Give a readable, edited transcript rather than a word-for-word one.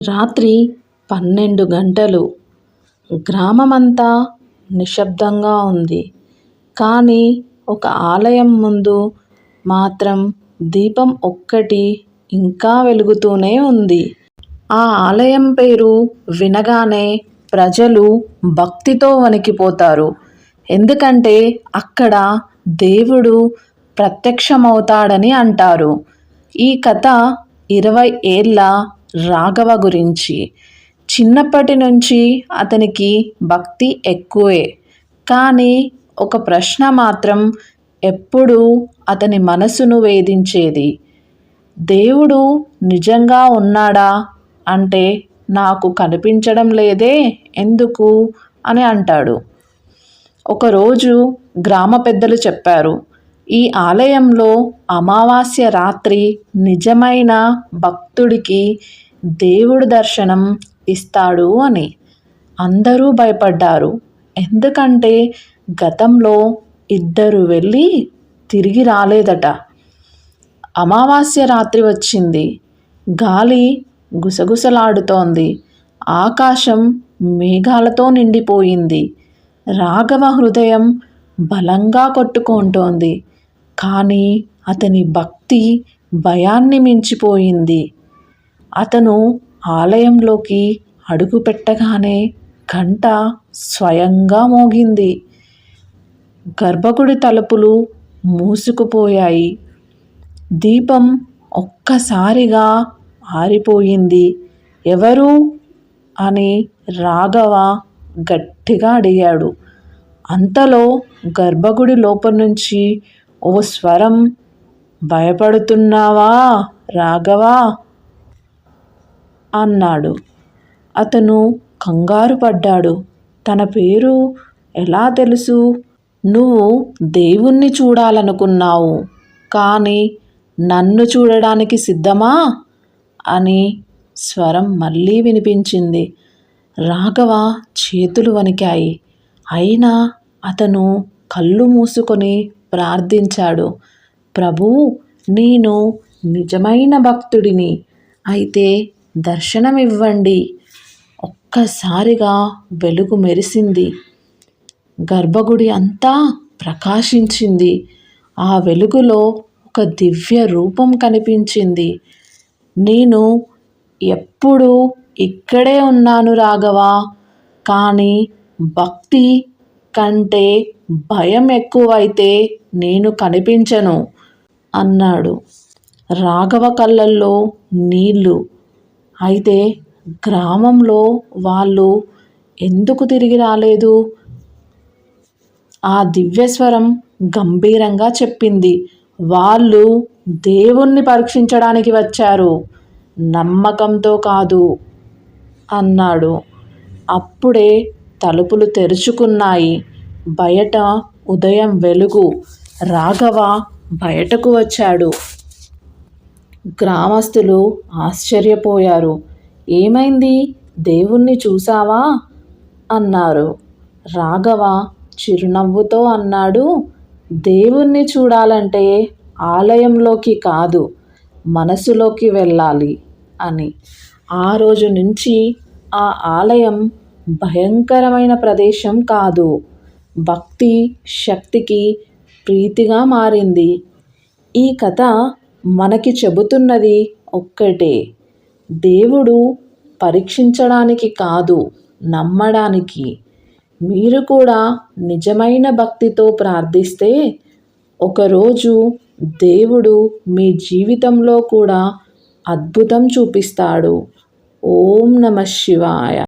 రాత్రి 12 గంటలు. గ్రామమంతా నిశ్శబ్దంగా ఉంది. కానీ ఒక ఆలయం ముందు మాత్రం దీపం ఒక్కటి ఇంకా వెలుగుతూనే ఉంది. ఆ ఆలయం పేరు వినగానే ప్రజలు భక్తితో వణికిపోతారు. ఎందుకంటే అక్కడ దేవుడు ప్రత్యక్షమవుతాడని అంటారు. ఈ కథ 20 ఏళ్ల రాఘవ గురించి. చిన్నప్పటి నుంచి అతనికి భక్తి ఎక్కువే. కానీ ఒక ప్రశ్న మాత్రం ఎప్పుడూ అతని మనసును వేధించేది. దేవుడు నిజంగా ఉన్నాడా అంటే నాకు కనిపించడం లేదే ఎందుకు అని అంటాడు. ఒకరోజు గ్రామ పెద్దలు చెప్పారు, ఈ ఆలయంలో అమావాస్య రాత్రి నిజమైన భక్తుడికి దేవుడు దర్శనం ఇస్తాడు అని. అందరూ భయపడ్డారు. ఎందుకంటే గతంలో 2 వెళ్ళి తిరిగి రాలేదట. అమావాస్య రాత్రి వచ్చింది. గాలి గుసగుసలాడుతోంది. ఆకాశం మేఘాలతో నిండిపోయింది. రాఘవ హృదయం బలంగా కొట్టుకుంటోంది. కానీ అతని భక్తి భయాన్ని మించిపోయింది. అతను ఆలయంలోకి అడుగు పెట్టగానే గంట స్వయంగా మోగింది. గర్భగుడి తలుపులు మూసుకుపోయాయి. దీపం ఒక్కసారిగా ఆరిపోయింది. ఎవరు అని రాఘవ గట్టిగా అడిగాడు. అంతలో గర్భగుడి లోపల నుంచి ఓ స్వరం, భయపడుతున్నావా రాఘవా అన్నాడు. అతను కంగారు పడ్డాడు. తన పేరు ఎలా తెలుసు? నువ్వు దేవుణ్ణి చూడాలనుకున్నావు, కానీ నన్ను చూడడానికి సిద్ధమా అని స్వరం మళ్ళీ వినిపించింది. రాఘవ చేతులు వణికాయి. అయినా అతను కళ్ళు మూసుకొని ప్రార్థించాడు. ప్రభూ, నేను నిజమైన భక్తుడిని. అయితే దర్శనమివ్వండి. ఒక్కసారిగా వెలుగు మెరిసింది. గర్భగుడి అంతా ప్రకాశించింది. ఆ వెలుగులో ఒక దివ్య రూపం కనిపించింది. నేను ఎప్పుడూ ఇక్కడే ఉన్నాను రాఘవ, కానీ భక్తి కంటే భయం ఎక్కువైతే నేను కనిపించను అన్నాడు. రాఘవ కళ్ళల్లో నీళ్లు. అయితే గ్రామంలో వాళ్ళు ఎందుకు తిరిగి రాలేదు? ఆ దివ్యస్వరం గంభీరంగా చెప్పింది, వాళ్ళు దేవుణ్ణి పరీక్షించడానికి వచ్చారు, నమ్మకంతో కాదు అన్నాడు. అప్పుడే తలుపులు తెరుచుకున్నాయి. బయట ఉదయం వెలుగు. రాఘవ బయటకు వచ్చాడు. గ్రామస్తులు ఆశ్చర్యపోయారు. ఏమైంది, దేవుణ్ణి చూసావా అన్నారు. రాఘవ చిరునవ్వుతో అన్నాడు, దేవుణ్ణి చూడాలంటే ఆలయంలోకి కాదు, మనసులోకి వెళ్ళాలి అని. ఆ రోజు నుంచి ఆ ఆలయం భయంకరమైన ప్రదేశం కాదు, భక్తి శక్తికి ప్రీతిగా మారింది. ఈ కథ మనకి చెబుతున్నది ఒక్కటే, దేవుడు పరీక్షించడానికి కాదు, నమ్మడానికి. మీరు కూడా నిజమైన భక్తితో ప్రార్థిస్తే ఒకరోజు దేవుడు మీ జీవితంలో కూడా అద్భుతం చూపిస్తాడు. ఓం నమః శివాయ.